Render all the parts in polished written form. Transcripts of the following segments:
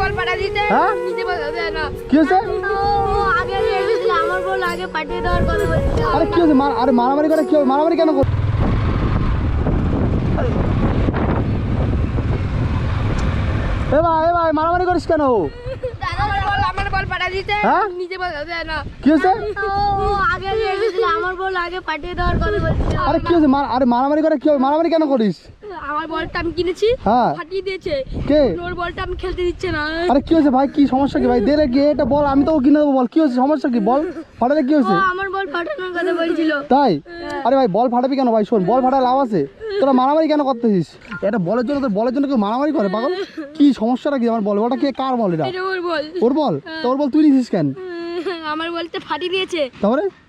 বল পাঠা দিতে হ্যাঁ নিজে বল দেয় না। কি হয়েছে? আগে এসেছিল আমার বল আগে পাঠিয়ে দেওয়ার কথা বলছিল। আরে কি হয়েছে? আরে মারামারি করে কি হবে? মারামারি কেন কর? এ ভাই মারামারি করিস কেন? আমার বল পাঠা দিতে হ্যাঁ নিজে বল দেয় না। কি হয়েছে? আগে এসেছিল আমার বল আগে পাঠিয়ে দেওয়ার কথা বলছিল। আরে কি হয়েছে? আরে মারামারি করে কি হবে? মারামারি কেন করিস? আমার বলটা আমি কিনেছি হ্যাঁ ফাটিয়ে দিয়েছে। কে? ওর বলটা আমি খেলতে দিচ্ছে না। আরে কি হয়েছে ভাই? কি সমস্যা কি ভাই? দে রে গিয়ে এটা বল, আমি তো কিনে দেবো। বল কি হয়েছে? সমস্যা কি? বল ফাটালে কি হয়েছে? আমার বল ফাটানোর কথা বলছিল। তাই? আরে ভাই বল ফাটাবি কেন ভাই? শোন, বল ফাটায় লাভ আছে? তোরা মারামারি কেন করতেছিস? এটা বলের জন্য, তোর বলের জন্য কেউ মারামারি করে পাগল? কি সমস্যাটা কি? আমার বল, ওটা কে কার বল? এটা এটা ওর বল। ওর বল? তো ওর বল তুই নিছিস কেন? আমার বলতে ফাটিয়ে দিয়েছে।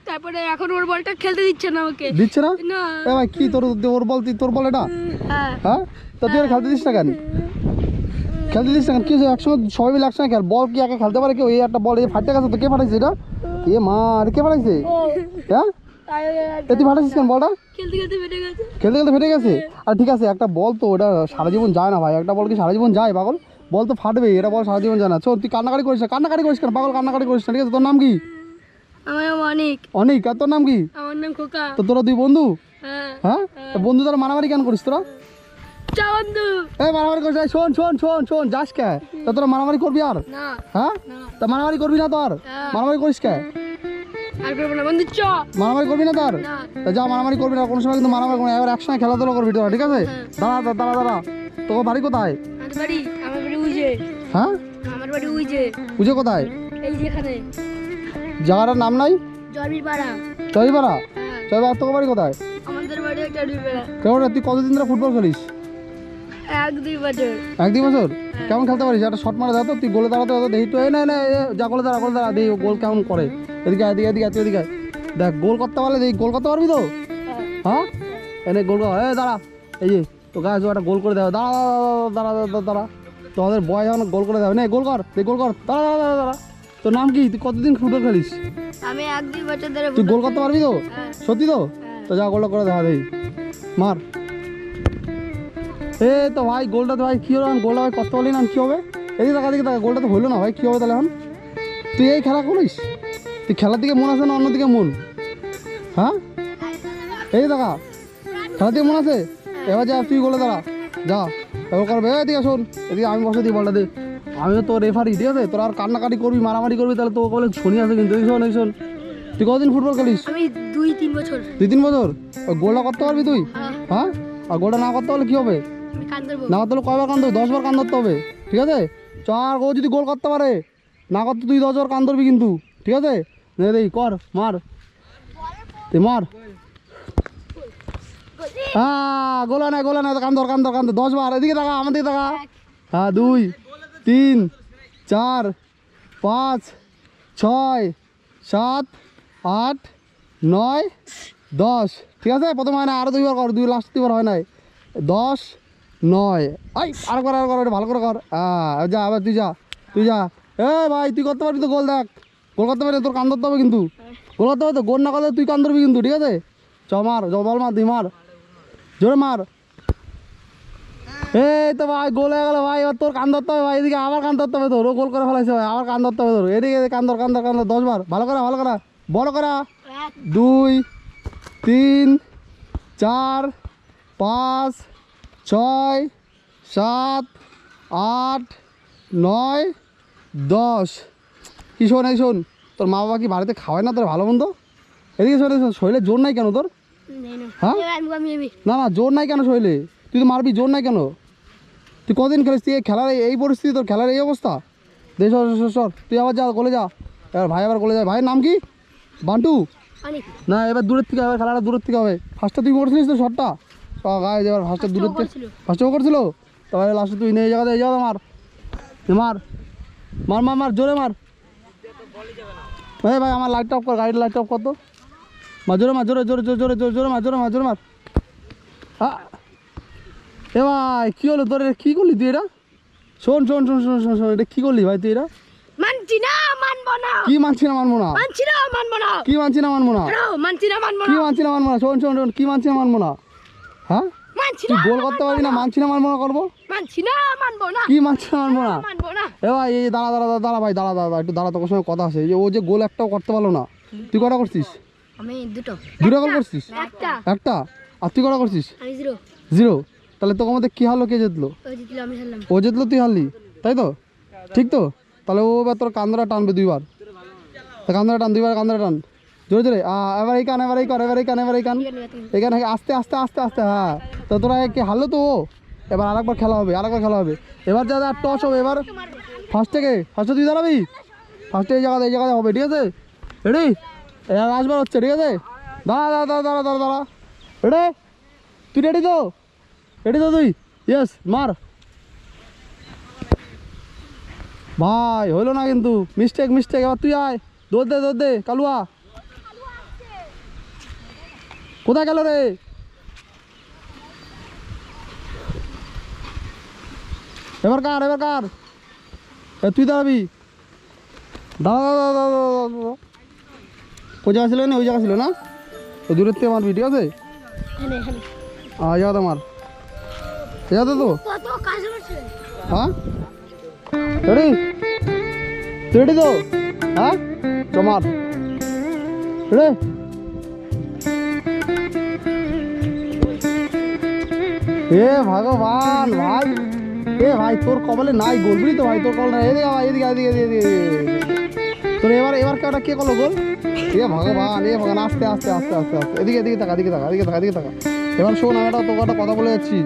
তারপরে এখন ওর বলটা খেলতে দিচ্ছে না আমাকে। দিচ্ছে না? না এ ভাই কি তোর ওর বল, তোর বল এটা? হ্যাঁ হ্যাঁ তো তুই আর খেলতে দিস না কেন? খেলতে দিস না কেন? কি হয়েছে? একসঙ্গে সবাই মিলে একসঙ্গে খেল। বল কি একা খেলতে পারে কেউ? এই একটা বল এই ফাটতে গেছে তো কে ফাটাইছে এটা? এ মা, আরে কে ফাটাইছে? হ্যাঁ তুই ফাটাইছিস কেন বলটা? খেলতে খেলতে ফেটে গেছে। খেলতে খেলতে ফেটে গেছে? আর ঠিক আছে, একটা বল তো ওটা সারা জীবন যায় না ভাই। একটা বল কি সারা জীবন যায় পাগল? বল তো ফাটবে, এটা বল সারা জীবন যায় না। চল তুই কান্নাকাটি করিস না, কান্নাকাটি করিস কেন পাগল? কান্নাকাটি করিস না, ঠিক আছে? তোর নাম কি? আমার নাম অনেক। অনেক। আর তোর নাম কি? আমার নাম খোকা। তো তোরা দুই বন্ধু? হ্যাঁ হ্যাঁ তো বন্ধু তোরা মারামারি কেন করিস তোরা? চা বন্ধু। এই মারামারি করিস না। শোন শোন শোন শোন, যাস কে? তা তোরা মারামারি করবি আর? না হ্যাঁ না তা মারামারি করবি না তো আর? হ্যাঁ। মারামারি করিস কে? আর করবো না বন্ধু চ। মারামারি করবি না তো আর? না তা যা, মারামারি করবি না কোনো সময়, কিন্তু মারামারি করবি না। এবার একসঙ্গে খেলাধুলা করবি তোরা, ঠিক আছে? দাঁড়া দাঁড়া দাঁড়া, তোর বাড়ি কোথায়? আমার বাড়ি উইজে। হ্যাঁ আমার বাড়ি উইজে। পুজো কোথায়? এই যেখানে জায়গাটার নাম নাই? জলবির পাড়া। চইপাড়া? হ্যাঁ চইপাড়া তোর বাড়ি কোথায়? আমাদের বাড়ি একটা ডিপাড়া। কেমন তুই কতদিন ধরে ফুটবল খেলিস? 1-2 বছর। 1-2 বছর? কেমন খেলতে পারিস? একটা শট মারা দাও তো, তুই গোলে দাঁড়াতে হতো দেখি তো। এই না না, যা গোলে দাঁড়া, গোলে দাঁড়া, দেখি গোল কেমন করে। এদিকে এদিকে এদিকে তুই এদিকে দেখ, গোল করতে পারলে দেখি। গোল করতে পারবি তো? হ্যাঁ এনে গোল কর। এই দাঁড়া, এই যে তো গাছ একটা গোল করে দেওয়া। দাঁড়া দাঁড়া দাঁড়া দাঁড়া, তোমাদের বয় যখন গোল করে দেওয়া। নে গোল কর, তুই গোল কর। দাঁড়া দাঁড়া দাঁড়া দাঁড়া, তোর নাম কি? তুই কতদিন ফুটবল খেলিস? আমি 1-2 বছর ধরে। তুই গোল করতে পারবি তো? হ্যাঁ। সত্যি তো? তো যা গোলটা করে দেখা দেখি, মার। এ তো ভাই গোলটা তো ভাই কী হলো? গোলটা ভাই করতে পারলি না, কী হবে? এদিকে দেখা দিকে দেখা, গোলটা তো হলো না ভাই, কী হবে তাহলে এখন? তুই এই খেলা করিস? তুই খেলার দিকে মন আছে না অন্যদিকে মন? হ্যাঁ এই দেখা, খেলার দিকে মন আছে? এবার যা তুই গোলে দাঁড়া, যা এবার করবে। এদিকে শোন, এদিকে আমি বসে দিই বলটা দে। আমিও তো রেফারি, ঠিক আছে? তোর আর কান্নাকাটি করবি, মারামারি করবি, তাহলে তো বলে শুনি আছে কিন্তু। এই শোন এই শোন, তুই কতদিন ফুটবল খেলিস? আমি 2-3 বছর। 2-3 বছর? ওই গোলটা করতে পারবি তুই? হ্যাঁ আর গোলটা না করতে পারলে কী হবে? আমি কান ধরবো। না করতে হলে কয়বার কান ধরবি? 10 বার কান ধরতে হবে, ঠিক আছে? চার ও যদি গোল করতে পারে, না করতে তুই 10 বার কান ধরবি কিন্তু, ঠিক আছে? নে দেই কর, মার, তুই মার। হ্যাঁ গোলা নাই গোলা নাই, কান ধর কান ধর কান ধর 10 বার। এদিকে দেখা, আমার দিকে দেখা। হ্যাঁ 2 3 4 5 6 7 8 9 10, ঠিক আছে? প্রথম হয় না, আরও 2 বার কর, 2 লাস্ট 2 বার হয় নাই। 10 9 আই আরেকবার এটা ভালো করে কর। হ্যাঁ যা, আবার তুই যা, তুই যা। এ ভাই তুই করতে পারবি তো গোল? দেখ গোল করতে পারবি, তোর কান ধরতে হবে কিন্তু। গোল করতে হবে তো, গোল না করলে তুই কান ধরবি কিন্তু, ঠিক আছে? চ মার, বল মার, তুই মার, জোরে মার। এই তো ভাই গোল হয়ে গেল ভাই। এবার তোর কান ধরতে হবে ভাই, এদিকে আবার কান ধরতে হবে তোর। ও গোল করে ফেলাইছে ভাই, আবার কান ধরতে হবে তোর। এদিকে কান ধর কান ধর কান ধর 10 বার। ভালো করা ভালো করা, বড় করা। 2 3 4 5 6 7 8 9 10। কি শোন, এই শোন, তোর মা বাবা কি বাড়িতে খাওয়ায় না তোর ভালো মন্দ? এদিকে শোন, শরীরে জোর নাই কেন তোর? হ্যাঁ না না, জোর নাই কেন শরীরে? তুই তো মারবি, জোর নাই কেন? তুই কদিন খেলিস? তুই খেলার এই পরিস্থিতি, তোর খেলার এই অবস্থা? দে সর সর সর, তুই আবার যা গোলে যা। এবার ভাই আবার গোলে যায়। ভাইয়ের নাম কি? বান্টু? না এবার দূরের থেকে হবে, খেলাটা দূরের থেকে হবে। ফার্স্টে তুই করছিলিস তো শটটা, গায়ে এবার ফার্স্টে দূরের থেকে। ফার্স্টে ও করছিল, তারপরে লাস্টে তুই এই জায়গাতে, এই জায়গাতে মার, মার মার মার মার, জোরে মার। ভাই ভাই আমার লাইটটা অফ কর, গাড়ির লাইটটা অফ কর তো। মার জোরে মার, জোরে জোরে জোরে জোরে জোরে জোরে মার, জোরে মার, জোরে মার। এ ভাই কী হলো তোর? কী করলি তুই এটা? শোন শোন শোন শোন শোন শোন, এটা কী করলি ভাই তুই এটা? মানছি না মানবো না। কি মানছি না মানবো না? মানছি না মানবো না। কি মানছি না মানবো না? মানছি না মানবো কি না। মানছি না মানবো না? শোন শোন শোন, কি মানছি না মানবো না? হ্যাঁ মানছি তুই না। গোল করতে পারবি না, মানছি না মানবো না করবো? মানছি না মানবো না। কি মানছি না মানবো না? মানবো না। এ ভাই এই দাঁড়া দাঁড়া দাঁড়া দাঁড়া ভাই দাঁড়া দাঁড়া একটু দাঁড়া, তোর সঙ্গে কথা আছে। এই যে ও যে গোল একটাও করতে পারলো না, তুই কটা করছিস? আমি দুটো গোল করছিস? একটা একটা। আর তুই কটা করছিস? আমি জিরো। জিরো। তাহলে তোর মধ্যে কী হারলো, কে জিতলো? ওই জিতলো আমি হারলাম। ও জিতলো তুই হারলি, তাই তো? ঠিক তো? তাহলে ও এবার তোর কান্দরা টানবে দুইবার, তা কান্দরা টান, দুইবার কান্দরা টান জোরে জোরে। এবার এই কান, এবার এই কর, এবার এই কান, এবার এই কান, এখানে আস্তে আস্তে আস্তে আস্তে। হ্যাঁ, তো তোরা কি হারলো তো ও? এবার আরেকবার খেলা হবে, আরেকবার খেলা হবে। এবার যা টস হবে, এবার ফার্স্টে তুই দাঁড়াবি, ফার্স্টে এই জায়গাতে হবে, ঠিক আছে? রেডি? এবার আসবার হচ্ছে, ঠিক আছে? দাঁড়া দাঁড়া দাঁড়া দাঁড়া দাঁড়া দাঁড়া। রেডি? তুই রেডি তো? রেডি তো তুই? ইয়েস, মার ভাই, হইলো না কিন্তু, মিস্টেক। এবার তুই আয়, দৌড় দে কালুয়া। কোথায় গেল রে? এবার কার তুই দাঁড়াবি। দাঁড়া ওই জায়গা ছিল না, ওই জায়গা ছিল না, ওই দূরের থেকে মারবি, ঠিক আছে? জায়গাতে মার, জায়গাতে তো। কত কাজ হচ্ছে। হ্যাঁ রেডি? তুই রেডি তো? হ্যাঁ চমার রে। এ ভগবান ভাই, এ ভাই তোর কপালে নাই গোল, বুঝলি তো ভাই, তোর কপালে নাই। এদিকে এদিকে তোর এবার কেউটা কে করলো গোল? এ ভগবান আস্তে আস্তে আস্তে আস্তে আস্তে এদিকে থাকা। এবার শোন, আমি তোকে একটা কথা বলে যাচ্ছি,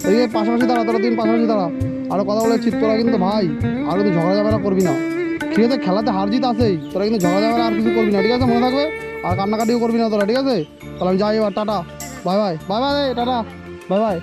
এদিকে পাশাপাশি দাঁড়া, তোরা দিন পাশাপাশি দাঁড়া। আরও কথা বলে যাচ্ছি, তোরা কিন্তু ভাই আর কিন্তু ঝগড়া ঝামেলা করবি না, ঠিক আছে? খেলাতে হার জিত আছেই, তোরা কিন্তু ঝগড়া ঝামেলা আর কিছু করবি না, ঠিক আছে? মনে থাকবে। আর কান্নাকাটিও করবি না তোরা, ঠিক আছে? তাহলে আমি যাই এবার, tata, bye tata, bye by.